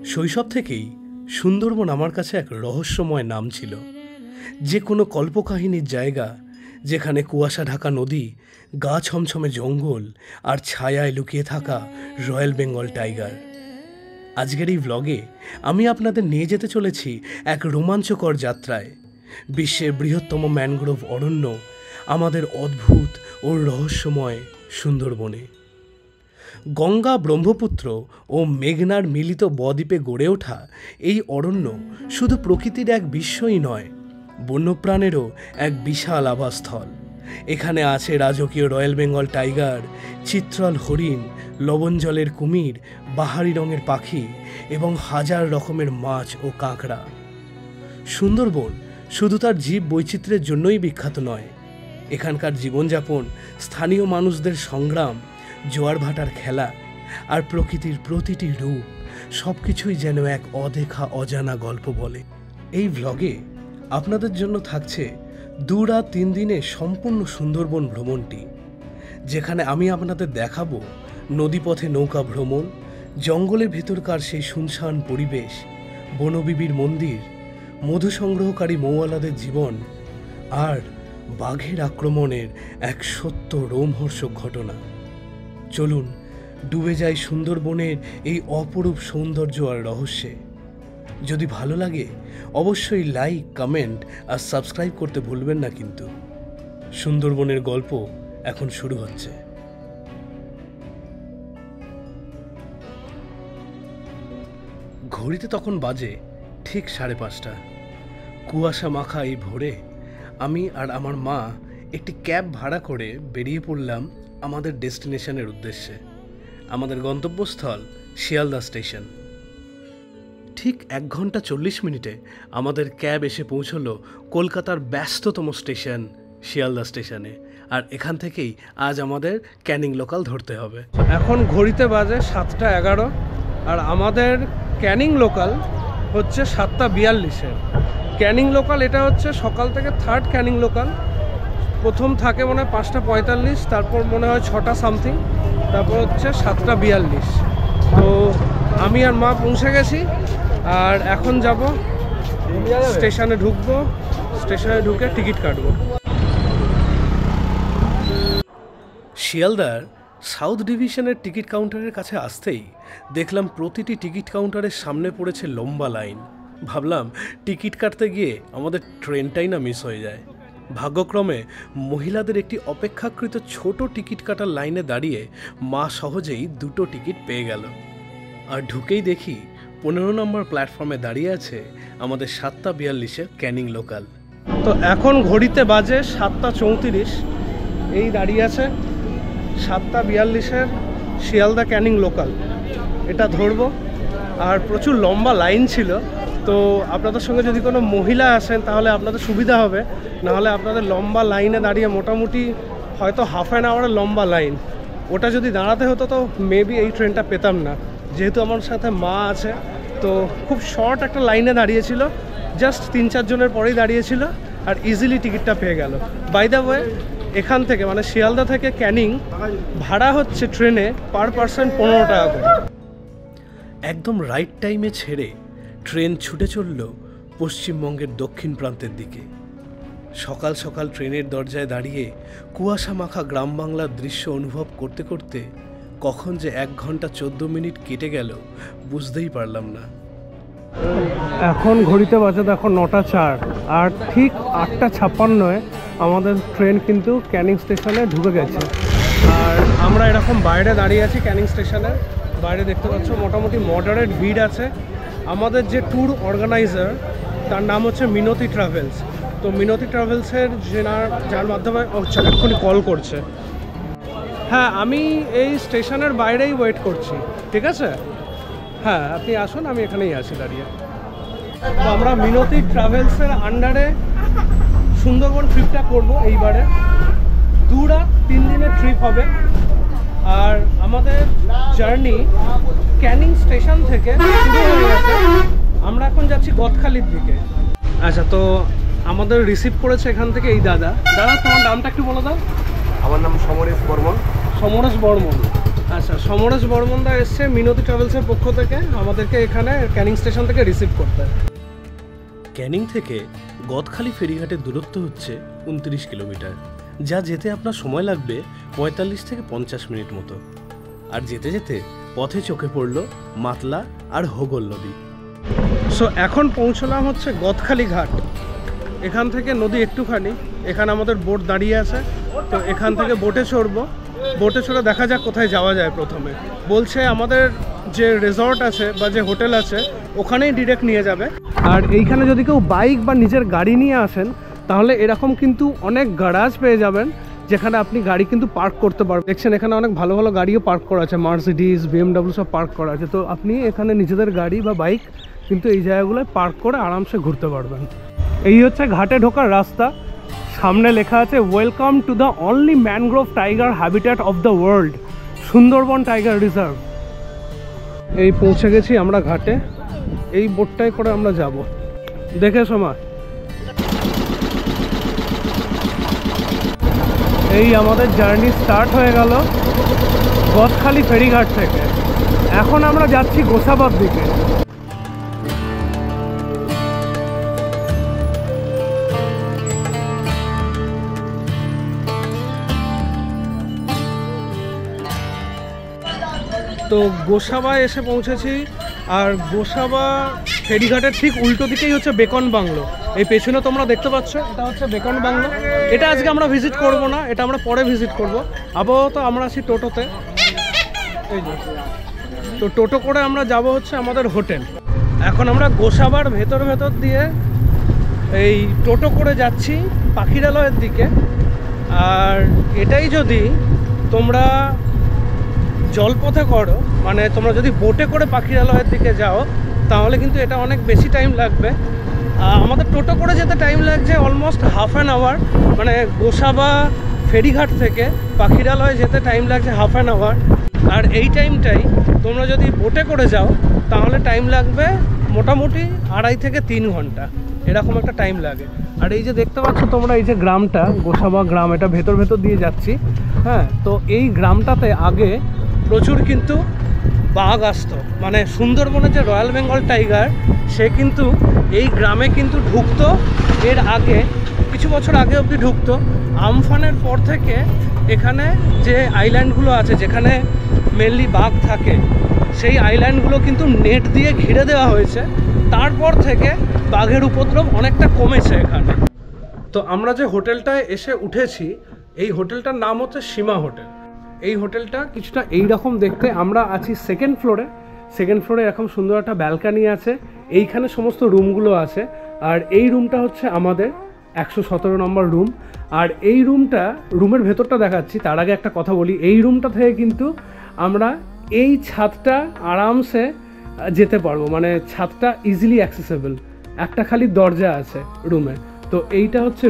শৈশব থেকেই সুন্দরবন আমার কাছে এক রহস্যময় নাম ছিল। যে কোনো কল্পকাহিনীর জায়গা, যেখানে কুয়াশা ঢাকা নদী, গা ছমছমে জঙ্গল আর ছায়ায় লুকিয়ে থাকা রয়্যাল বেঙ্গল টাইগার। আজকের এই ভ্লগে আমি আপনাদের নিয়ে যেতে চলেছি এক রোমাঞ্চকর যাত্রায়, বিশ্বের বৃহত্তম ম্যানগ্রোভ অরণ্য, আমাদের অদ্ভুত ও রহস্যময় সুন্দরবনে। গঙ্গা, ব্রহ্মপুত্র ও মেঘনার মিলিত বদ্বীপে গড়ে ওঠা এই অরণ্য শুধু প্রকৃতির এক বিস্ময়ই নয়, বন্যপ্রাণেরও এক বিশাল আবাসস্থল। এখানে আছে রাজকীয় রয়্যাল বেঙ্গল টাইগার, চিত্রল হরিণ, লবণ জলের কুমির, বাহারি রঙের পাখি এবং হাজার রকমের মাছ ও কাঁকড়া। সুন্দরবন শুধু তার জীব বৈচিত্র্যের জন্যই বিখ্যাত নয়, এখানকার জীবনযাপন, স্থানীয় মানুষদের সংগ্রাম, জোয়ার ভাটার খেলা আর প্রকৃতির প্রতিটি রূপ সব কিছুই যেন এক অদেখা অজানা গল্প বলে। এই ভ্লগে আপনাদের জন্য থাকছে 2 রাত 3 দিনে সম্পূর্ণ সুন্দরবন ভ্রমণটি, যেখানে আমি আপনাদের দেখাবো নদীপথে নৌকা ভ্রমণ, জঙ্গলের ভেতরকার সেই শুনশান পরিবেশ, বনবিবির মন্দির, মধু সংগ্রহকারী মৌয়ালাদের জীবন আর বাঘের আক্রমণের এক সত্য রোমহর্ষক ঘটনা। চলুন ডুবে যাই সুন্দরবনের এই অপরূপ সৌন্দর্য আর রহস্যে। যদি ভালো লাগে অবশ্যই লাইক, কমেন্ট আর সাবস্ক্রাইব করতে ভুলবেন না কিন্তু। সুন্দরবনের গল্প এখন শুরু হচ্ছে। ঘড়িতে তখন বাজে ঠিক 5:30। কুয়াশা মাখা এই ভোরে আমি আর আমার মা একটি ক্যাব ভাড়া করে বেরিয়ে পড়লাম আমাদের ডেস্টিনেশনের উদ্দেশ্যে। আমাদের গন্তব্যস্থল শিয়ালদা স্টেশন। ঠিক 1 ঘন্টা 40 মিনিটে আমাদের ক্যাব এসে পৌঁছলো কলকাতার ব্যস্ততম স্টেশন শিয়ালদা স্টেশনে, আর এখান থেকেই আজ আমাদের ক্যানিং লোকাল ধরতে হবে। এখন ঘড়িতে বাজে 7:11 আর আমাদের ক্যানিং লোকাল হচ্ছে 7:42-এর। ক্যানিং লোকাল এটা হচ্ছে সকাল থেকে 3rd ক্যানিং লোকাল। প্রথম থাকে মনে হয় 5:45, তারপর মনে হয় 6টা সামথিং, তারপর হচ্ছে 7:42। তো আমি আর মা পৌঁছে গেছি আর এখন যাব স্টেশনে, ঢুকবো, স্টেশনে ঢুকে টিকিট কাটবো। শিয়ালদার সাউথ ডিভিশনের টিকিট কাউন্টারের কাছে আসতেই দেখলাম প্রতিটি টিকিট কাউন্টারের সামনে পড়েছে লম্বা লাইন। ভাবলাম টিকিট কাটতে গিয়ে আমাদের ট্রেনটাই না মিস হয়ে যায়। ভাগ্যক্রমে মহিলাদের একটি অপেক্ষাকৃত ছোট টিকিট কাটার লাইনে দাঁড়িয়ে মা সহজেই 2টো টিকিট পেয়ে গেল। আর ঢুকেই দেখি 15 নম্বর প্ল্যাটফর্মে দাঁড়িয়ে আছে আমাদের 7:42-এর ক্যানিং লোকাল। তো এখন ঘড়িতে বাজে 7:34, এই দাঁড়িয়ে আছে 7:42-এর শিয়ালদা ক্যানিং লোকাল। এটা ধরবো। আর প্রচুর লম্বা লাইন ছিল, তো আপনাদের সঙ্গে যদি কোনো মহিলা আসেন তাহলে আপনাদের সুবিধা হবে, নাহলে আপনাদের লম্বা লাইনে দাঁড়িয়ে মোটামুটি হয়তো হাফ অ্যান আওয়ারের লম্বা লাইন, ওটা যদি দাঁড়াতে হতো তো মেবি এই ট্রেনটা পেতাম না। যেহেতু আমার সাথে মা আছে, তো খুব শর্ট একটা লাইনে দাঁড়িয়েছিল, জাস্ট 3-4 জনের পরেই দাঁড়িয়েছিল আর ইজিলি টিকিটটা পেয়ে গেল। বাই দ্য ওয়ে, এখান থেকে মানে শিয়ালদা থেকে ক্যানিং ভাড়া হচ্ছে ট্রেনে পার পারসন 15 টাকা করে। একদম রাইট টাইমে ছেড়ে ট্রেন ছুটে চলল পশ্চিমবঙ্গের দক্ষিণ প্রান্তের দিকে। সকাল সকাল ট্রেনের দরজায় দাঁড়িয়ে কুয়াশা মাখা গ্রাম বাংলার দৃশ্য অনুভব করতে করতে কখন যে 1 ঘন্টা 14 মিনিট কেটে গেল বুঝতেই পারলাম না। এখন ঘড়িতে বাজে দেখো 9:04 আর ঠিক 8:56-এ আমাদের ট্রেন কিন্তু ক্যানিং স্টেশনে ঢুকে গেছে। আর আমরা এরকম বাইরে দাঁড়িয়ে আছি ক্যানিং স্টেশনের বাইরে, দেখতে পাচ্ছ মোটামুটি মডারেট ভিড় আছে। আমাদের যে ট্যুর অর্গানাইজার তার নাম হচ্ছে মিনতি ট্রাভেলস। তো মিনতি ট্রাভেলসের যার মাধ্যমে এক্ষুনি কল করছে। হ্যাঁ, আমি এই স্টেশনের বাইরেই ওয়েট করছি, ঠিক আছে? হ্যাঁ, আপনি আসুন, আমি এখানেই আছি দাঁড়িয়ে। তো আমরা মিনতি ট্রাভেলসের আন্ডারে সুন্দরবন ট্রিপটা করবো এইবারে। 2 রাত 3 দিনের ট্রিপ হবে। আর আমাদের জার্নি ক্যানিং স্টেশন থেকে শুরু হয়ে গেছে। আমরা এখন যাচ্ছি গদখালির দিকে। আচ্ছা, তো আমাদের রিসিভ করেছে এখান থেকে এই দাদা। তোমার নামটা একটু বলে দাও। আমার নাম সমরেশ বর্মন। সমরেশ বর্মন। আচ্ছা, সমরেশ বর্মনদা এসছে মিনতি ট্রাভেলসের পক্ষ থেকে আমাদেরকে এখানে ক্যানিং স্টেশন থেকে রিসিভ করতে। ক্যানিং থেকে গদখালি ফেরিঘাটের দূরত্ব হচ্ছে 29 কিলোমিটার, যা যেতে আপনার সময় লাগবে 45 থেকে 50 মিনিট মতো। আর যেতে যেতে পথে চোখে পড়ল মাতলা আর হোগল নদী। সো এখন পৌঁছলাম হচ্ছে গদখালি ঘাট। এখান থেকে নদী একটুখানি, এখানে আমাদের বোট দাঁড়িয়ে আছে, তো এখান থেকে বোটে চড়বো। বোটে চড়ে দেখা যাক কোথায় যাওয়া যায়। প্রথমে বলছে আমাদের যে রিসর্ট আছে বা যে হোটেল আছে ওখানেই ডিরেক্ট নিয়ে যাবে। আর এইখানে যদি কেউ বাইক বা নিজের গাড়ি নিয়ে আসেন তাহলে এরকম কিন্তু অনেক গ্যারাজ পেয়ে যাবেন যেখানে আপনি গাড়ি কিন্তু পার্ক করতে পারবেন। দেখছেন এখানে অনেক ভালো ভালো গাড়িও পার্ক করা আছে, মার্সিডিজ, BMW সব পার্ক করা আছে। তো আপনি এখানে নিজেদের গাড়ি বা বাইক কিন্তু এই জায়গাগুলোয় পার্ক করে আরামসে ঘুরতে পারবেন। এই হচ্ছে ঘাটে ঢোকার রাস্তা। সামনে লেখা আছে welcome to the only mangrove tiger habitat of the world, Sundarban tiger reserve. এই পৌঁছে গেছি আমরা ঘাটে। এই বোটটাই করে আমরা যাব। দেখে সময় এই আমাদের জার্নি স্টার্ট হয়ে গেল গদখালি ফেরিঘাট থেকে। এখন আমরা যাচ্ছি গোসাবার দিকে। তো গোসাবায় এসে পৌঁছেছি। আর গোসাবা ফেরিঘাটের ঠিক উল্টো দিকেই হচ্ছে বেকন বাংলো। এই পেছনে তোমরা দেখতে পাচ্ছ, এটা হচ্ছে বেকন বাংলো। এটা আজকে আমরা ভিজিট করব না, এটা আমরা পরে ভিজিট করব। আপাতত আমরা আছি টোটোতে। এই যে তো টোটো করে আমরা যাব হচ্ছে আমাদের হোটেল। এখন আমরা গোসাবার ভেতর দিয়ে এই টোটো করে যাচ্ছি পাখিরালয়ের দিকে। আর এটাই যদি তোমরা জলপথে করো, মানে তোমরা যদি বোটে করে পাখিরালয়ের দিকে যাও তাহলে কিন্তু এটা অনেক বেশি টাইম লাগবে। আমাদের টোটো করে যেতে টাইম লাগছে অলমোস্ট হাফ অ্যান আওয়ার। মানে গোসাবা ফেরিঘাট থেকে পাখিরালয় যেতে টাইম লাগছে হাফ অ্যান আওয়ার। আর এই টাইমটাই তোমরা যদি বোটে করে যাও তাহলে টাইম লাগবে মোটামুটি 2.5 থেকে 3 ঘন্টা, এরকম একটা টাইম লাগে। আর এই যে দেখতে পাচ্ছ তোমরা, এই যে গ্রামটা গোসাবা গ্রাম, এটা ভেতর দিয়ে যাচ্ছি। হ্যাঁ, তো এই গ্রামটাতে আগে প্রচুর কিন্তু বাঘ আসতো। মানে সুন্দরবনের যে রয়্যাল বেঙ্গল টাইগার সে কিন্তু এই গ্রামে কিন্তু ঢুকতো। এর আগে কিছু বছর আগে অবধি ঢুকতো। আমফানের পর থেকে এখানে যে আইল্যান্ডগুলো আছে যেখানে মেনলি বাঘ থাকে, সেই আইল্যান্ডগুলো কিন্তু নেট দিয়ে ঘিরে দেওয়া হয়েছে। তারপর থেকে বাঘের উপদ্রব অনেকটা কমেছে এখানে। তো আমরা যে হোটেলটায় এসে উঠেছি, এই হোটেলটার নাম হচ্ছে সীমা হোটেল। এই হোটেলটা কিছুটা এই রকম দেখতে। আমরা আছি সেকেন্ড ফ্লোরে। সেকেন্ড ফ্লোরে এরকম সুন্দর একটা ব্যালকানি আছে, এইখানে সমস্ত রুমগুলো আছে। আর এই রুমটা হচ্ছে আমাদের 117 নম্বর রুম। আর এই রুমের ভেতরটা দেখাচ্ছি। তার আগে একটা কথা বলি, এই রুমটা থেকে কিন্তু আমরা এই ছাদটা আরামসে যেতে পারবো। মানে ছাদটা ইজিলি অ্যাক্সেসেবল, একটা খালি দরজা আছে রুমে। তো এইটা হচ্ছে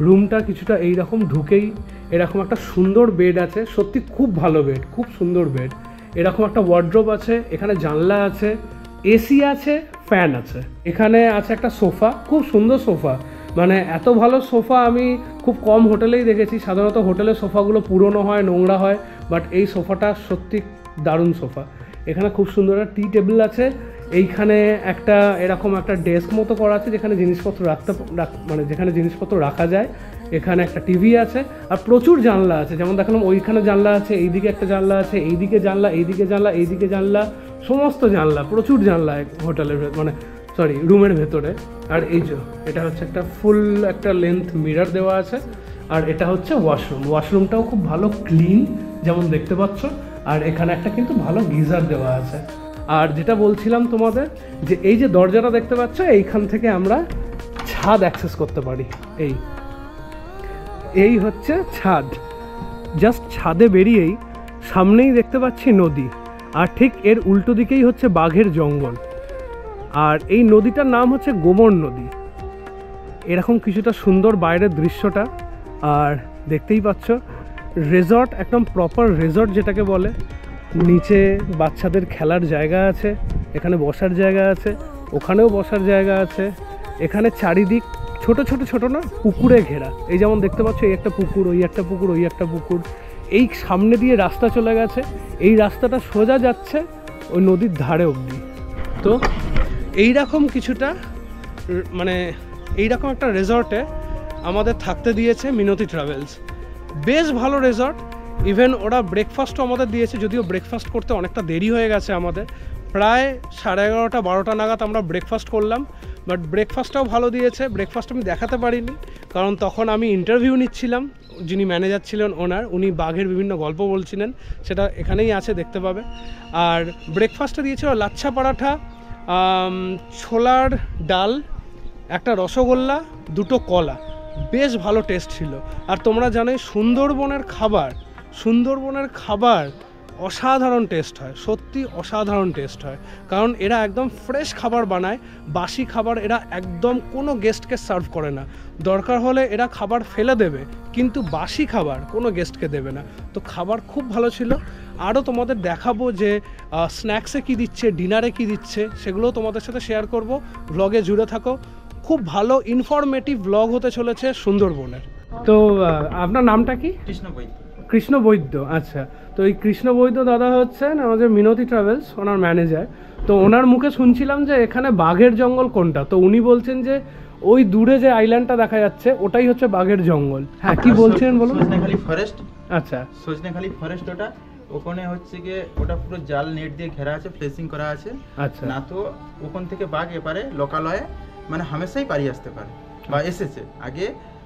রুমটা কিছুটা এইরকম। ঢুকেই এরকম একটা সুন্দর বেড আছে, সত্যি খুব ভালো বেড, খুব সুন্দর বেড। এরকম একটা ওয়ার্ড্রোব আছে, এখানে জানলা আছে, এসি আছে, ফ্যান আছে। এখানে আছে একটা সোফা, খুব সুন্দর সোফা। মানে এত ভালো সোফা আমি খুব কম হোটেলেই দেখেছি। সাধারণত হোটেলের সোফাগুলো পুরনো হয়, নোংরা হয়, বাট এই সোফাটা সত্যি দারুণ সোফা। এখানে খুব সুন্দর একটা টি টেবিল আছে। এইখানে একটা এরকম একটা ডেস্ক মতো করা আছে যেখানে জিনিসপত্র যেখানে জিনিসপত্র রাখা যায়। এখানে একটা টিভি আছে আর প্রচুর জানলা আছে। যেমন দেখালাম ওইখানে জানলা আছে, এইদিকে একটা জানলা আছে, এইদিকে জানলা, এইদিকে জানলা, এইদিকে জানলা, সমস্ত জানলা, প্রচুর জানলা হোটেলের রুমের ভেতরে। আর এই যে এটা হচ্ছে একটা ফুল একটা লেন্থ মিরর দেওয়া আছে। আর এটা হচ্ছে ওয়াশরুমটাও খুব ভালো ক্লিন যেমন দেখতে পাচ্ছ। আর এখানে একটা কিন্তু ভালো গিজার দেওয়া আছে। আর যেটা বলছিলাম তোমাদের, যে এই যে দরজাটা দেখতে পাচ্ছ, এইখান থেকে আমরা ছাদ অ্যাক্সেস করতে পারি। এই হচ্ছে ছাদ। জাস্ট ছাদে বেরিয়েই সামনেই দেখতে পাচ্ছি নদী, আর ঠিক এর উল্টো দিকেই হচ্ছে বাঘের জঙ্গল। আর এই নদীটার নাম হচ্ছে গোমর নদী। এরকম কিছুটা সুন্দর বাইরের দৃশ্যটা। আর দেখতেই পাচ্ছ রিসর্ট, একদম প্রপার রিসর্ট যেটাকে বলে। নিচে বাচ্চাদের খেলার জায়গা আছে, এখানে বসার জায়গা আছে, ওখানেও বসার জায়গা আছে। এখানে চারিদিক ছোট ছোট না পুকুরে ঘেরা। এই যেমন দেখতে পাচ্ছ, এই একটা পুকুর, ওই একটা পুকুর, ওই একটা পুকুর, এই সামনে দিয়ে রাস্তা চলে গেছে, এই রাস্তাটা সোজা যাচ্ছে ওই নদীর ধারে অবধি। তো এইরকম কিছুটা মানে এইরকম একটা রেজর্টে আমাদের থাকতে দিয়েছে মিনতি ট্রাভেলস। বেশ ভালো রেজর্ট, ইভেন ওরা ব্রেকফাস্টও আমাদের দিয়েছে, যদিও ব্রেকফাস্ট করতে অনেকটা দেরি হয়ে গেছে আমাদের, প্রায় 11:30-12টা নাগাদ আমরা ব্রেকফাস্ট করলাম, বাট ব্রেকফাস্টটাও ভালো দিয়েছে। ব্রেকফাস্ট আমি দেখাতে পারিনি কারণ তখন আমি ইন্টারভিউ নিচ্ছিলাম, যিনি ম্যানেজার ছিলেন ওনার, উনি বাঘের বিভিন্ন গল্প বলছিলেন, সেটা এখানেই আছে, দেখতে পাবে। আর ব্রেকফাস্টে দিয়েছিল লাচ্ছা পরাঠা, ছোলার ডাল, একটা রসগোল্লা, 2টো কলা, বেশ ভালো টেস্ট ছিল। আর তোমরা জানোই সুন্দরবনের খাবার অসাধারণ টেস্ট হয়, সত্যি অসাধারণ টেস্ট হয়, কারণ এরা একদম ফ্রেশ খাবার বানায়, বাসি খাবার এরা একদম কোনো গেস্টকে সার্ভ করে না। দরকার হলে এরা খাবার ফেলে দেবে, কিন্তু বাসি খাবার কোনো গেস্টকে দেবে না। তো খাবার খুব ভালো ছিল। আরও তোমাদের দেখাবো যে স্ন্যাক্সে কী দিচ্ছে, ডিনারে কী দিচ্ছে, সেগুলোও তোমাদের সাথে শেয়ার করব। ব্লগে জুড়ে থাকো, খুব ভালো ইনফরমেটিভ ব্লগ হতে চলেছে সুন্দরবনের। তো আপনার নামটা কি? কৃষ্ণ বৈদ্য। আচ্ছা, তো এই কৃষ্ণ বৈদ্য দাদা হচ্ছেন আমাদের মিনতি ট্রাভেলস, ওনার ম্যানেজার। তো ওনার মুখে শুনছিলাম যে এখানে বাঘের জঙ্গল কোনটা, তো উনি বলছেন যে ওই দূরে যে আইল্যান্ডটা দেখা যাচ্ছে ওটাই হচ্ছে বাঘের জঙ্গল। হ্যাঁ, কি বলছেন বলুন। সজনেখালি ফরেস্ট। আচ্ছা, সজনেখালি ফরেস্ট ওটা, ওখানে হচ্ছে গিয়ে ওটা পুরো জাল নেট দিয়ে ঘেরা আছে, ফ্লেসিং করা আছে। আচ্ছা, না তো ওখান থেকে বাঘ এপারে লোকালয়ে মানে হামেশাই পালিয়ে আসতে পারে বা এসেছে। আগে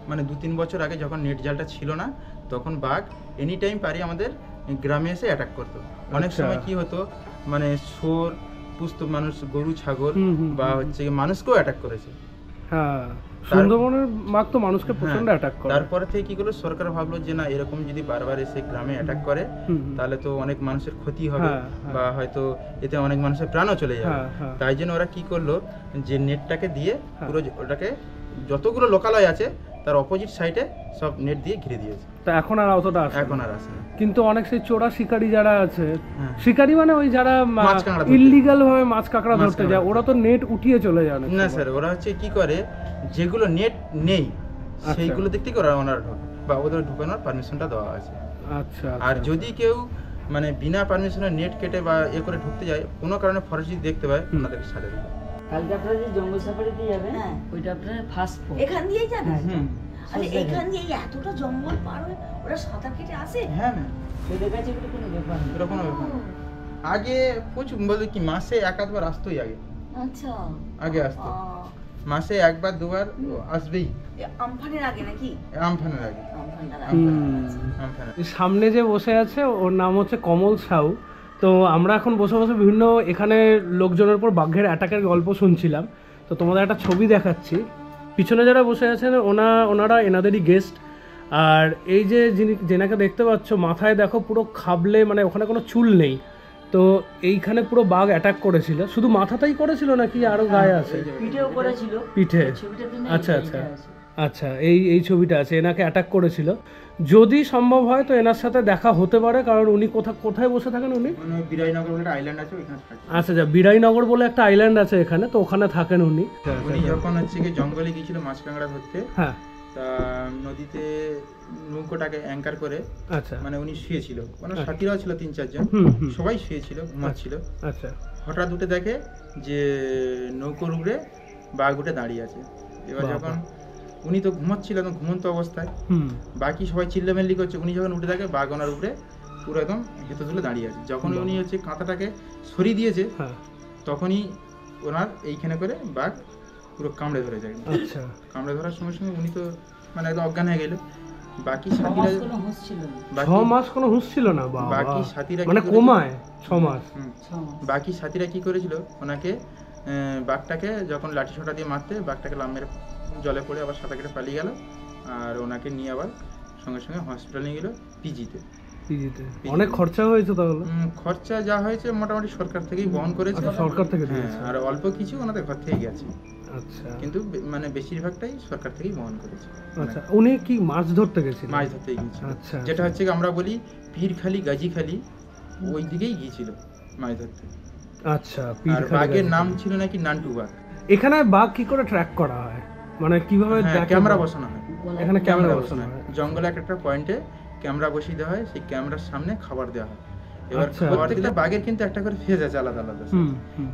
মানে 2-3 বছর আগে যখন নেট জালটা ছিল না, তখন বাঘ এনি টাইম পারি আমাদের গ্রামে এসে অ্যাটাক করতো। অনেক সময় কি হতো, মানে শোর পুষত মানুষ, গরু ছাগল বা হচ্ছে মানুষকেও অ্যাটাক করেছে। হ্যাঁ, সুন্দরবনের বাঘ তো মানুষকে প্রচন্ড অ্যাটাক করে। তারপরে থেকে কি করলো, সরকার ভাবলো যে না, এরকম যদি বারবার এসে গ্রামে অ্যাটাক করে তাহলে তো অনেক মানুষের ক্ষতি হবে, বা হয়তো এতে অনেক মানুষের প্রাণও চলে যাবে। তাই জন্য ওরা কি করলো, যে নেটটাকে দিয়ে পুরো ওটাকে যতগুলো লোকালয় আছে তার অপোজিট সাইডে সব নেট দিয়ে ঘিরে দিয়েছে। তা এখন আর অতটা আসে এখন আর আসে না। কিন্তু অনেক সেই চোরা শিকারী যারা আছে, শিকারী মানে ওই যারা ইললিগাল ভাবে মাছ কাঁকড়া ধরতে যায়, ওরা তো নেট উঠিয়ে চলে যায় না স্যার, ওরা হচ্ছে কি করে, যেগুলো নেট নেই সেইগুলো দেখতে করে ওনারা ঢোকে, বা ওদের ঢোকানোর পারমিশনটা দেওয়া আছে। আচ্ছা, আর যদি কেউ মানে বিনা পারমিশনে নেট কেটে বা এ করে ঢুকতে যায়, কোনো কারণে ফরেস্ট যদি দেখতে পায় ওনাদেরকে ছাড়ে দেবে। কালকে আপনারা যে জঙ্গল সাফারিতে যাবেন, ওইটা আপনারা ফার্স্ট এখান দিয়েই যাবেন। আরে এখান দিয়ে এতটা জঙ্গল পার হয়ে ওরা সাঁতার কেটে আসে? হ্যাঁ না, ওদের কাছে কোনো ব্যাপার নেই, এরকম ব্যাপার না। আগে প্রচুর বলতে কি মাসে 1-2বার আসতোই আগে। আচ্ছা, আগে আসতো মাসে 1-2বার আসবেই। আমফানের আগে নাকি? আমফানের আগে। সামনে যে বসে আছে ওর নাম হচ্ছে কমল সাউ। তো আমরা এখন বসে বসে বিভিন্ন এখানে লোকজনের উপর বাঘের অ্যাটাকের গল্প শুনছিলাম। তো তোমাদের একটা ছবি দেখাচ্ছি, পিছনে যারা বসে আছেন ওনারা এনাদেরই গেস্ট। আর এই যে যেনাকে দেখতে পাচ্ছ, মাথায় দেখো পুরো খাবলে, মানে ওখানে কোনো চুল নেই। তো এইখানে পুরো বাঘ অ্যাটাক করেছিল, শুধু মাথাটাই করেছিল নাকি আরো গায়ে আছে? পিঠেও করেছিল, পিঠে। আচ্ছা আচ্ছা আচ্ছা, এই ছবিটা আছে, এনাকে অ্যাটাক করেছিল। যদি সম্ভব হয় তো এনার সাথে দেখা হতে পারে, কারণ উনি কোথায় বসে থাকেন? উনি বিরাইনগর বলে একটা আইল্যান্ড আছে, ওইখানে থাকেন। আচ্ছা আচ্ছা, বিরাইনগর বলে একটা আইল্যান্ড আছে এখানে, তো ওখানে থাকেন উনি। উনি যখন হচ্ছে কি জঙ্গলে গিয়েছিল মাছ কাঁকড়া ধরতে, হ্যাঁ, তা নদীতে নৌকোটাকে অ্যাঙ্কার করে, আচ্ছা, মানে উনি শুয়েছিল, মানে সাথীরাও ছিল 3-4 জন, সবাই শুয়েছিল, ঘুমাচ্ছিল। আচ্ছা, হঠাৎ উঠে দেখে যে নৌকোর উপরে বাঘ উঠে দাঁড়িয়ে আছে। এবার যখন উনি তো ঘুমাচ্ছিল, একদম ঘুমন্ত অবস্থায়, বাকি সবাই চিল্লামিল্লি করছে, উনি যখন উঠে দেখে বাঘ ওনার উপরে পুরো একদম হেঁটে তুলে দাঁড়িয়ে আছে। যখন উনি হচ্ছে কাঁথাটাকে সরিয়ে দিয়েছে, তখনই ওনার এইখানে করে বাঘ পুরো কামড়ে ধরে যায়। আচ্ছা, কামড়ে ধরার সঙ্গে সঙ্গে উনি তো মানে একদম অজ্ঞান হয়ে গেল। বাকি সাথীরা 6 মাস কোনো হুঁশ ছিল না, বাকি সাথীরা মানে কোমায় 6 মাস। বাকি সাথীরা কি করেছিল, ওনাকে বাঘটাকে যখন লাঠি ছোটা দিয়ে মারতে, বাঘটাকে লামের জলে পড়ে আবার সাঁতার কেটে পালিয়ে গেল। আর ওনাকে নিয়ে আবার সঙ্গে সঙ্গে হসপিটাল নিয়ে গেল পিজিতে। অনেক খরচা হয়েছে তাহলে? খরচা যা হয়েছে মোটামুটি সরকার থেকেই বহন করেছে। সরকার থেকে দিয়েছে, আর অল্প কিছু ওনাদের ঘর থেকে গেছে। আচ্ছা, কিন্তু মানে বেশিরভাগটাই সরকার থেকেই বহন করেছে। আচ্ছা, উনি কি মাছ ধরতে গেছিলেন? মাছ ধরতে গিয়েছিল। আচ্ছা, যেটা হচ্ছে আমরা বলি পীরখালি গাজীখালি, ওই দিকেই গিয়েছিল মাছ ধরতে। আচ্ছা, আর বাঘের নাম ছিল নাকি নান্টু বাঘ। এখানে বাঘ কি করে ট্র্যাক করা হয়, মানে কিভাবে? ক্যামেরা বসানো হয় এখানে, ক্যামেরা বসানো হয় জঙ্গলে একটা পয়েন্টে ক্যামেরা বসিয়ে দেওয়া হয়, সেই ক্যামেরার সামনে খাবার দেওয়া হয়। এবার আচ্ছা। প্রত্যেকটা বাঘের কিন্তু একটা করে ফেস আছে আলাদা আলাদা।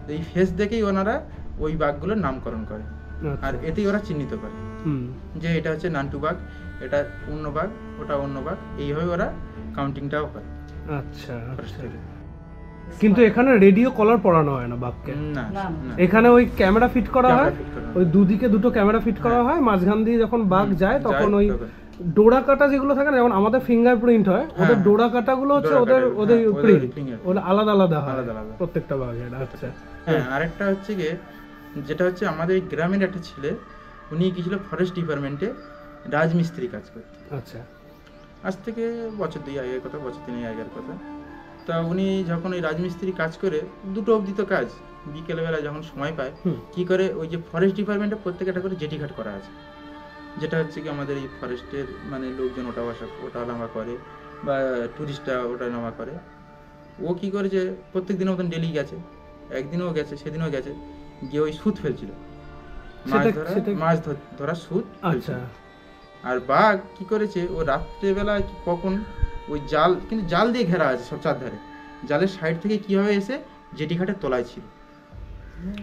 তো এই ফেস দেখেই ওনারা ওই বাঘগুলোর নামকরণ করে, আর এতেই ওরা চিহ্নিত করে যে এটা হচ্ছে নান্টু বাঘ, এটা অন্য বাঘ, ওটা অন্য বাঘ, এইভাবে ওরা কাউন্টিংটাও করে। আচ্ছা, কিন্তু এখানে রেডিও কলার পরানো হয় না বাঘকে? না, এখানে ওই ক্যামেরা ফিট করা হয়, fit করা হয়। ওই দুদিকে দুটো ক্যামেরা ফিট করা হয়, মাঝখান দিয়ে যখন বাঘ যায় তখন ওই ডোরা কাটা যেগুলো থাকে না, যেমন আমাদের ফিঙ্গারপ্রিন্ট হয়, ওদের ডোরা কাটাগুলো হচ্ছে ওদের প্রিন্ট, ওদের আলাদা আলাদা হয় প্রত্যেকটা বাঘের। আচ্ছা। হ্যাঁ, আরেকটা হচ্ছে গিয়ে যেটা হচ্ছে আমাদের গ্রামের একটা ছেলে, উনি গিয়েছিল ফরেস্ট ডিপার্টমেন্টে রাজমিস্ত্রি কাজ করতে। আচ্ছা। আজ থেকে বছর 2 আগের কথা, বছর 3 আগের কথা। তা উনি যখন ওই রাজমিস্ত্রি কাজ করে 2টো অবধি তো কাজ, বিকেলবেলা যখন সময় পায় কি করে, ওই যে ফরেস্ট ডিপার্টমেন্টে প্রত্যেকে একটা করে জেটি ঘাট করা আছে, যেটা হচ্ছে কি আমাদের এই ফরেস্টের মানে লোকজন ওটা নামা করে বা টুরিস্টরা ওটা নামা করে। ও কি করেছে, প্রত্যেক দিনের মতন ডেলি গেছে, একদিনও গেছে, সেদিনও গেছে, গিয়ে ওই সুত ফেলছিল, মাছ ধরা সুত ফেলছিল। আর বাঘ কি করেছে, ও রাত্রেবেলা কখন ওই জাল, কিন্তু জাল দিয়ে ঘেরা আছে সব চারধারে, জালের সাইড থেকে কিভাবে এসে জেটি ঘাটের তলায় ছিল।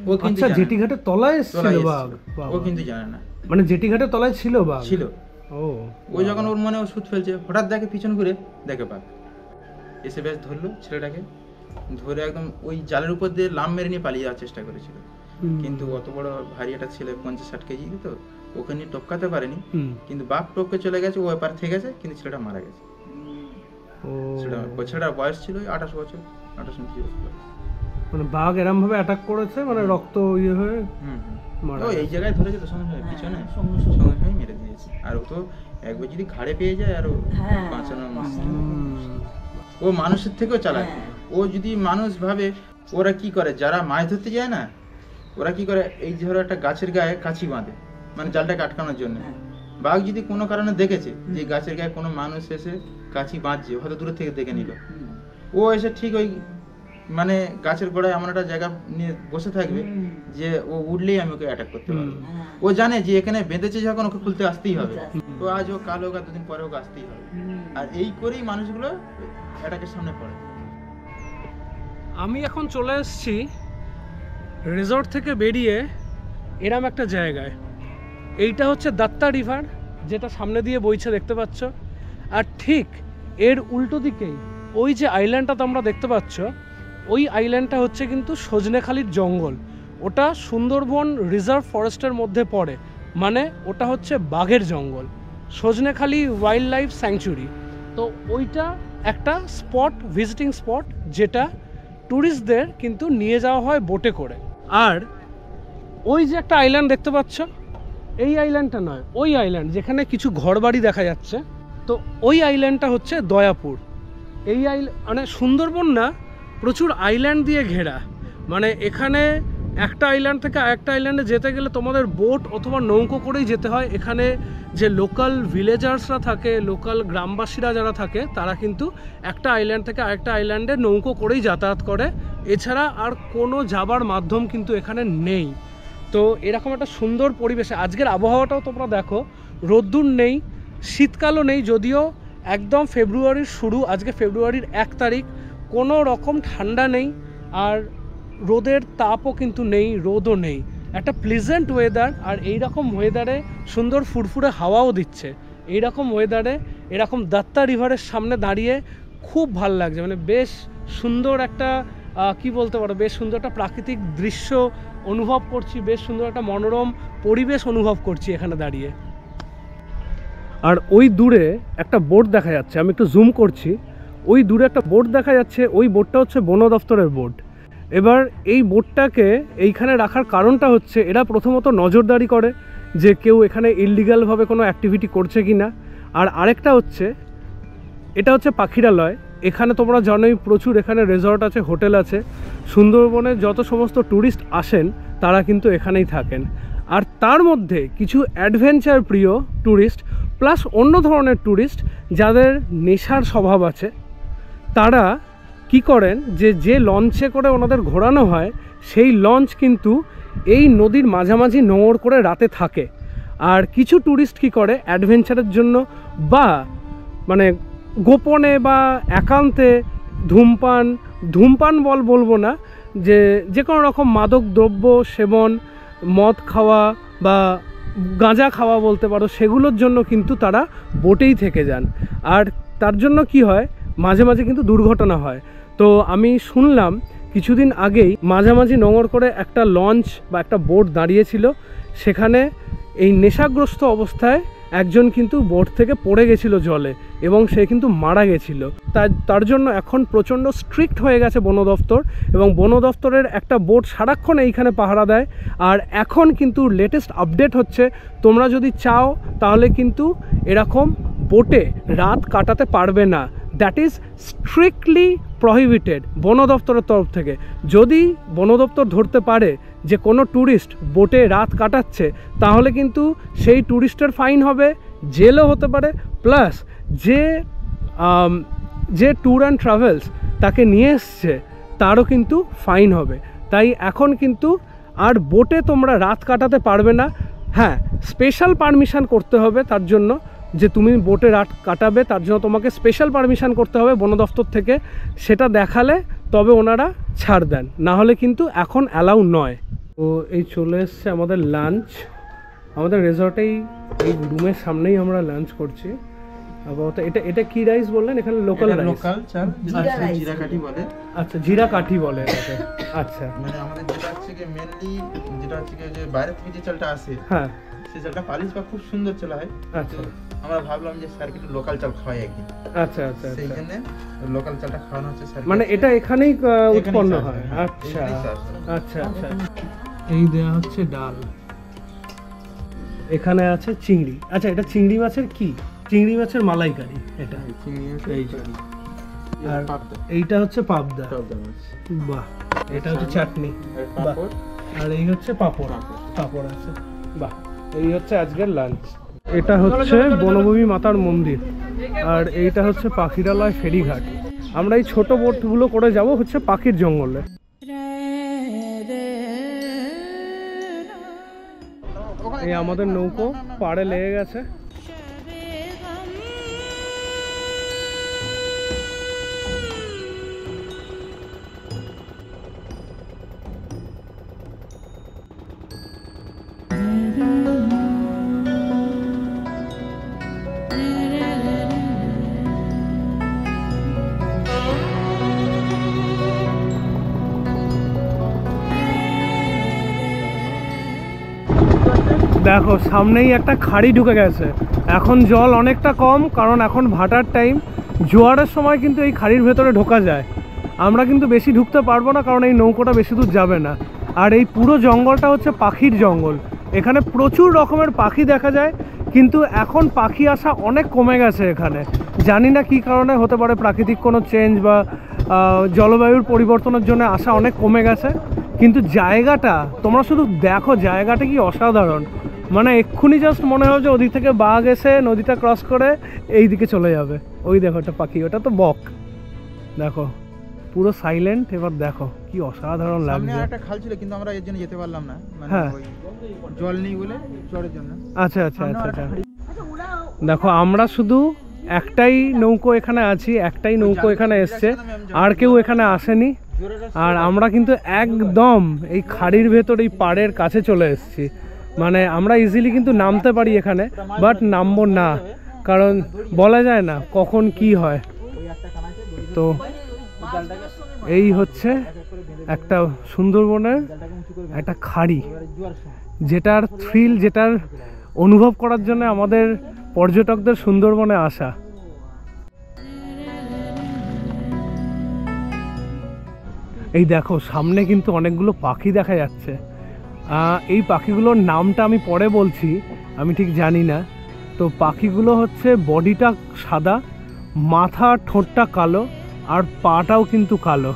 ও কিন্তু জেটি ঘাটের তলায় ছিল বাঘ? ও কিন্তু জানে না, মানে জেটি ঘাটের তলায় ছিল বাঘ? ছিল। ও যখন ওর মনে ও সুত ফেলছে, হঠাৎ দেখে পিছন ঘুরে দেখে বাঘ এসে বেশ ধরলো ছেলেটাকে, ধরে একদম ওই জালের উপর দিয়ে লাম মেরে নিয়ে পালিয়ে যাওয়ার চেষ্টা করেছিল, কিন্তু অত বড় ভারী একটা ছেলে 50-60 কেজি তো ওকে নিয়ে টপকাতে পারেনি, কিন্তু বাঘ টপকে চলে গেছে, ও এপার থেকে গেছে, কিন্তু ছেলেটা মারা গেছে। ছেলেটার বয়স ছিল 28 বছর, 28-29 বছর। মানে বাঘ এরম ভাবে অ্যাটাক করেছে, মানে রক্ত ইয়ে হয়ে মারা গেছে। এই জায়গায় ধরেছে তো সঙ্গে পিছনে সঙ্গে মেরে দিয়েছে। আর ও তো একবার যদি ঘাড়ে পেয়ে যায় আর বাঁচানো মুশকিল। ও মানুষের থেকেও চালাক। ও যদি মানুষ ভাবে, ওরা কি করে, যারা মাছ ধরতে যায় না, ওরা কি করে, এই ধরো একটা গাছের গায়ে কাছি বাঁধে, মানে জালটাকে আটকানোর জন্য। বাঘ যদি কোনো কারণে দেখেছে যে গাছের গায়ে কোনো মানুষ এসে কাছি বাঁধছে, হয়তো দূর থেকে দেখে নিল, ও এসে ঠিক ওই মানে গাছের গোড়ায় এমন একটা জায়গা নিয়ে বসে থাকবে যে ও উঠলেই আমি ওকে অ্যাটাক করতে পারবো। ও জানে যে এখানে বেঁধেছে যখন, ওকে খুলতে আসতেই হবে, তো আজ ও কাল হোক আর 2 দিন পরে ওকে আসতেই হবে। আর এই করেই মানুষগুলো অ্যাটাকের সামনে পড়ে। আমি এখন চলে এসেছি রিসর্ট থেকে বেরিয়ে এরম একটা জায়গায়। এইটা হচ্ছে দত্তা রিভার, যেটা সামনে দিয়ে বইছে দেখতে পাচ্ছ, আর ঠিক এর উল্টো দিকেই ওই যে আইল্যান্ডটা তোমরা দেখতে পাচ্ছ, ওই আইল্যান্ডটা হচ্ছে কিন্তু সজনেখালির জঙ্গল। ওটা সুন্দরবন রিজার্ভ ফরেস্টের মধ্যে পড়ে, মানে ওটা হচ্ছে বাঘের জঙ্গল, সজনেখালি ওয়াইল্ড লাইফ স্যাংচুরি। তো ওইটা একটা স্পট, ভিজিটিং স্পট, যেটা ট্যুরিস্টদের কিন্তু নিয়ে যাওয়া হয় বোটে করে। আর ওই যে একটা আইল্যান্ড দেখতে পাচ্ছ, এই আইল্যান্ডটা নয়, ওই আইল্যান্ড যেখানে কিছু ঘরবাড়ি দেখা যাচ্ছে, তো ওই আইল্যান্ডটা হচ্ছে দয়াপুর। এই মানে সুন্দরবন না, প্রচুর আইল্যান্ড দিয়ে ঘেরা, মানে এখানে একটা আইল্যান্ড থেকে আরেকটা আইল্যান্ডে যেতে গেলে তোমাদের বোট অথবা নৌকো করেই যেতে হয়। এখানে যে লোকাল ভিলেজার্সরা থাকে, লোকাল গ্রামবাসীরা যারা থাকে, তারা কিন্তু একটা আইল্যান্ড থেকে আরেকটা আইল্যান্ডে নৌকো করেই যাতায়াত করে, এছাড়া আর কোনো যাবার মাধ্যম কিন্তু এখানে নেই। তো এরকম একটা সুন্দর পরিবেশে আজকের আবহাওয়াটাও তোমরা দেখো, রোদ্দুর নেই, শীতকালও নেই, যদিও একদম ফেব্রুয়ারির শুরু, আজকে ফেব্রুয়ারির 1 তারিখ, কোনো রকম ঠান্ডা নেই, আর রোদের তাপও কিন্তু নেই, রোদও নেই, একটা প্লিজেন্ট ওয়েদার। আর এই রকম ওয়েদারে সুন্দর ফুরফুরে হাওয়াও দিচ্ছে। এই রকম ওয়েদারে এরকম দত্তা রিভারের সামনে দাঁড়িয়ে খুব ভাল লাগছে, মানে বেশ সুন্দর একটা কি বলতে পারো, বেশ সুন্দর একটা প্রাকৃতিক দৃশ্য অনুভব করছি, বেশ সুন্দর একটা মনোরম পরিবেশ অনুভব করছি এখানে দাঁড়িয়ে। আর ওই দূরে একটা বোট দেখা যাচ্ছে, আমি একটু জুম করছি, ওই দূরে একটা বোট দেখা যাচ্ছে, ওই বোটটা হচ্ছে বন দপ্তরের বোট। এবার এই বোটটাকে এইখানে রাখার কারণটা হচ্ছে, এরা প্রথমত নজরদারি করে যে কেউ এখানে ইললিগালভাবে কোনো অ্যাক্টিভিটি করছে কি না, আর আরেকটা হচ্ছে এটা হচ্ছে পাখিরালয়। এখানে তোমরা জানোই প্রচুর এখানে রিসর্ট আছে, হোটেল আছে, সুন্দরবনে যত সমস্ত ট্যুরিস্ট আসেন তারা কিন্তু এখানেই থাকেন। আর তার মধ্যে কিছু অ্যাডভেঞ্চার প্রিয় ট্যুরিস্ট প্লাস অন্য ধরনের ট্যুরিস্ট যাদের নেশার স্বভাব আছে, তারা কি করেন যে লঞ্চে করে ওনাদের ঘোরানো হয়, সেই লঞ্চ কিন্তু এই নদীর মাঝামাঝি নোঙর করে রাতে থাকে। আর কিছু ট্যুরিস্ট কি করে, অ্যাডভেঞ্চারের জন্য বা মানে গোপনে বা একান্তে ধূমপান বলবো না, যে কোনো রকম মাদক দ্রব্য সেবন, মদ খাওয়া বা গাঁজা খাওয়া বলতে পারো, সেগুলোর জন্য কিন্তু তারা বোটেই থেকে যান। আর তার জন্য কি হয়, মাঝে মাঝে কিন্তু দুর্ঘটনা হয়। তো আমি শুনলাম কিছুদিন আগেই মাঝামাঝি নোঙর করে একটা লঞ্চ বা একটা বোট দাঁড়িয়েছিল, সেখানে এই নেশাগ্রস্ত অবস্থায় একজন কিন্তু বোট থেকে পড়ে গেছিল জলে এবং সে কিন্তু মারা গেছিল। তার জন্য এখন প্রচণ্ড স্ট্রিক্ট হয়ে গেছে বন দফতর, এবং বন দফতরের একটা বোট সারাক্ষণ এইখানে পাহারা দেয়। আর এখন কিন্তু লেটেস্ট আপডেট হচ্ছে, তোমরা যদি চাও তাহলে কিন্তু এরকম বোটে রাত কাটাতে পারবে না। দ্যাট ইজ স্ট্রিক্টলি প্রহিবিটেড বন দপ্তরের তরফ থেকে। যদি বন দপ্তর ধরতে পারে যে কোনো ট্যুরিস্ট বোটে রাত কাটাচ্ছে, তাহলে কিন্তু সেই ট্যুরিস্টের ফাইন হবে, জেলও হতে পারে, প্লাস যে ট্যুর অ্যান্ড ট্রাভেলস তাকে নিয়ে এসছে তারও কিন্তু ফাইন হবে। তাই এখন কিন্তু আর বোটে তোমরা রাত কাটাতে পারবে না। হ্যাঁ, স্পেশাল পারমিশন করতে হবে তার জন্য, যে তুমি বোটে রাত কাটাবে তার জন্য তোমাকে স্পেশাল পারমিশন করতে হবে বন দফতর থেকে। সেটা দেখালে তবে ওনারা ছাড় দেন, না হলে কিন্তু এখন অ্যালাউ নয়। তো এই চলে এসছে আমাদের লাঞ্চ। আমাদের রিসর্টেই এই রুমের সামনেই আমরা লাঞ্চ করছি। আপাতত এটা কি রাইস বললেন? এখানে লোকাল চাল, জিরা কাঠি বলে। আচ্ছা, জিরা কাঠি বলে এটাকে। আচ্ছা, মানে আমাদের যেটা হচ্ছে কি মেইনলি যেটা হচ্ছে কি যে বাইরে থেকে যে চালটা আসে, হ্যাঁ, সেই চালটা পালিশ বা খুব সুন্দর চাল হয়। আচ্ছা, আমরা ভাবলাম যে স্যার একটু লোকাল চাল খাওয়াই একদিন। আচ্ছা আচ্ছা, সেই জন্য লোকাল চালটা খাওয়ানো হচ্ছে স্যার। মানে এটা এখানেই উৎপন্ন হয়? আচ্ছা আচ্ছা আচ্ছা। এই দেয়া হচ্ছে ডাল, এখানে আছে চিংড়ি। আচ্ছা, এটা চিংড়ি মাছের কি? চিংড়ি মাছের মালাইকারি এটা। আর এইটা হচ্ছে পাবদা। বাহ, এটা হচ্ছে চাটনি। আর এই হচ্ছে পাঁপড় আছে। বাহ, এই হচ্ছে আজকের লাঞ্চ। এটা হচ্ছে বনভূমি মাতার মন্দির, আর এইটা হচ্ছে পাখিরালয় ফেরিঘাট। আমরা এই ছোট বোটগুলো করে যাব হচ্ছে পাখির জঙ্গলে। এই আমাদের নৌকো পাড়ে লেগে গেছে। দেখো, সামনেই একটা খাড়ি ঢুকে গেছে। এখন জল অনেকটা কম, কারণ এখন ভাটার টাইম। জোয়ারের সময় কিন্তু এই খাড়ির ভেতরে ঢোকা যায়। আমরা কিন্তু বেশি ঢুকতে পারবো না, কারণ এই নৌকোটা বেশি দূর যাবে না। আর এই পুরো জঙ্গলটা হচ্ছে পাখির জঙ্গল। এখানে প্রচুর রকমের পাখি দেখা যায়, কিন্তু এখন পাখি আসা অনেক কমে গেছে এখানে। জানি না কী কারণে, হতে পারে প্রাকৃতিক কোনো চেঞ্জ বা জলবায়ুর পরিবর্তনের জন্য আসা অনেক কমে গেছে। কিন্তু জায়গাটা তোমরা শুধু দেখো, জায়গাটা কি অসাধারণ। মানে এক্ষুনি জাস্ট মনে হয় যে ওদিক থেকে বাঘ এসে নদীটা ক্রস করে এই দিকে চলে যাবে। ওই দেখো একটা পাখি, ওটা তো বক। দেখো পুরো সাইলেন্ট। এবার দেখো কি অসাধারণ লাগছে। সামনে একটা খাল ছিল, কিন্তু আমরা এর জন্য যেতে পারলাম না, মানে ওই জল নেই বলে চড়ের জন্য। আচ্ছা আচ্ছা আচ্ছা আচ্ছা। দেখো, আমরা শুধু একটাই নৌকো এখানে আছি, একটাই নৌকো এখানে এসছে, আর কেউ এখানে আসেনি। আর আমরা কিন্তু একদম এই খাড়ির ভেতর এই পাড়ের কাছে চলে এসেছি। মানে আমরা ইজিলি কিন্তু নামতে পারি এখানে, বাট নামবো না, কারণ বলা যায় না কখন কি হয়। তো এই হচ্ছে একটা সুন্দরবনের একটা খাড়ি, যেটার থ্রিল, যেটার অনুভব করার জন্য আমাদের পর্যটকদের সুন্দরবনে আসা। এই দেখো, সামনে কিন্তু অনেকগুলো পাখি দেখা যাচ্ছে। এই পাখিগুলোর নামটা আমি পরে বলছি, আমি ঠিক জানি না। তো পাখিগুলো হচ্ছে বডিটা সাদা, মাথা ঠোঁটটা কালো, আর পাটাও কিন্তু কালো।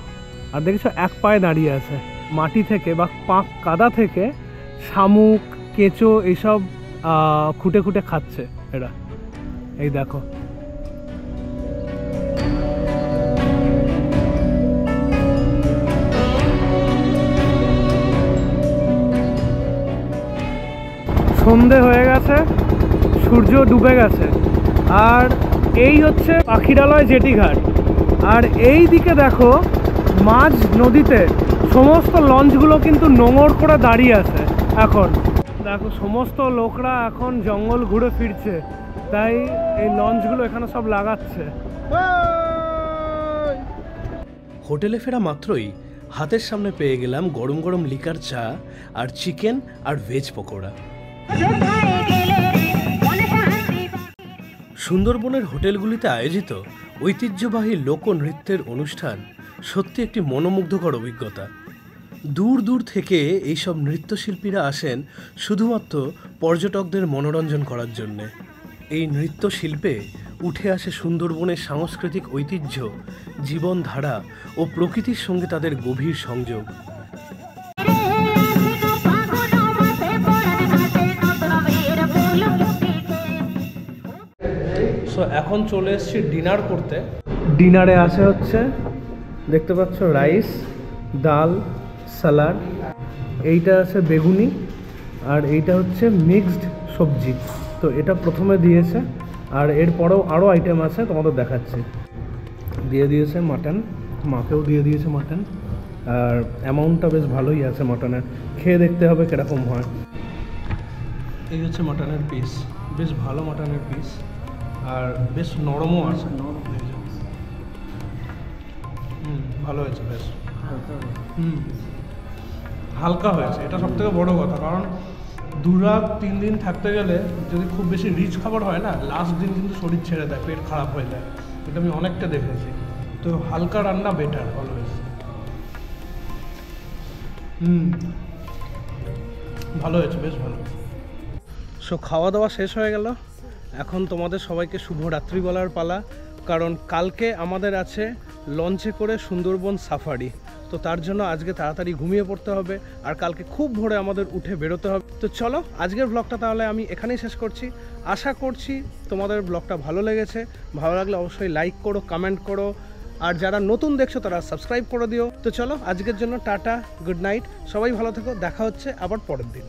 আর দেখছো এক পায়ে দাঁড়িয়ে আছে। মাটি থেকে বা পাঁক কাদা থেকে শামুক, কেঁচো এইসব খুঁটে খুঁটে খাচ্ছে এরা। এই দেখো, সন্ধে হয়ে গেছে, সূর্য ডুবে গেছে, আর এই হচ্ছে পাখিরালয় জেটিঘাট। আর এই দিকে দেখো মাঝ নদীতে সমস্ত লঞ্চগুলো কিন্তু নোঙর করে দাঁড়িয়ে আছে। এখন দেখো সমস্ত লোকরা এখন জঙ্গল ঘুরে ফিরছে, তাই এই লঞ্চগুলো এখানে সব লাগাচ্ছে। হোটেলে ফেরা মাত্রই হাতের সামনে পেয়ে গেলাম গরম গরম লিকার চা আর চিকেন আর ভেজ পকোড়া। সুন্দরবনের হোটেলগুলিতে আয়োজিত ঐতিহ্যবাহী লোকনৃত্যের অনুষ্ঠান সত্যি একটি মনোমুগ্ধকর অভিজ্ঞতা। দূর দূর থেকে এইসব নৃত্যশিল্পীরা আসেন শুধুমাত্র পর্যটকদের মনোরঞ্জন করার জন্যে। এই নৃত্যশিল্পে উঠে আসে সুন্দরবনের সাংস্কৃতিক ঐতিহ্য, জীবনধারা ও প্রকৃতির সঙ্গে তাদের গভীর সংযোগ। সো এখন চলে এসেছি ডিনার করতে। ডিনারে আছে হচ্ছে দেখতে পাচ্ছ রাইস, ডাল, স্যালাড, এইটা আছে বেগুনি, আর এইটা হচ্ছে মিক্সড সবজি। তো এটা প্রথমে দিয়েছে, আর এরপরেও আরও আইটেম আছে, তোমাদের দেখাচ্ছি। দিয়ে দিয়েছে মাটন, মাকেও দিয়ে দিয়েছে মাটন, আর অ্যামাউন্টটা বেশ ভালোই আছে মাটনের। খেয়ে দেখতে হবে কীরকম হয়। এই হচ্ছে মাটনের পিস, বেশ ভালো মাটনের পিস, আর বেশ নরমও আছে। ভালো হয়েছে বেশ। হালকা হয়েছে, এটা সব থেকে বড়ো কথা। কারণ 2 রাত 3 দিন থাকতে গেলে যদি খুব বেশি রিচ খাবার হয় না, লাস্ট দিন কিন্তু শরীর ছেড়ে দেয়, পেট খারাপ হয়ে যায়। এটা আমি অনেকটা দেখেছি। তো হালকা রান্না বেটার অলওয়েজ। ভালো হয়েছে, বেশ ভালো। সো খাওয়া দাওয়া শেষ হয়ে গেল। এখন তোমাদের সবাইকে শুভরাত্রি বলার পালা, কারণ কালকে আমাদের আছে লঞ্চে করে সুন্দরবন সাফারি। তো তার জন্য আজকে তাড়াতাড়ি ঘুমিয়ে পড়তে হবে, আর কালকে খুব ভোরে আমাদের উঠে বেরোতে হবে। তো চলো আজকের ব্লগটা তাহলে আমি এখানেই শেষ করছি। আশা করছি তোমাদের ব্লগটা ভালো লেগেছে। ভালো লাগলে অবশ্যই লাইক করো, কমেন্ট করো, আর যারা নতুন দেখছো তারা সাবস্ক্রাইব করে দিও। তো চলো আজকের জন্য টাটা, গুড নাইট, সবাই ভালো থেকো। দেখা হচ্ছে আবার পরের দিন।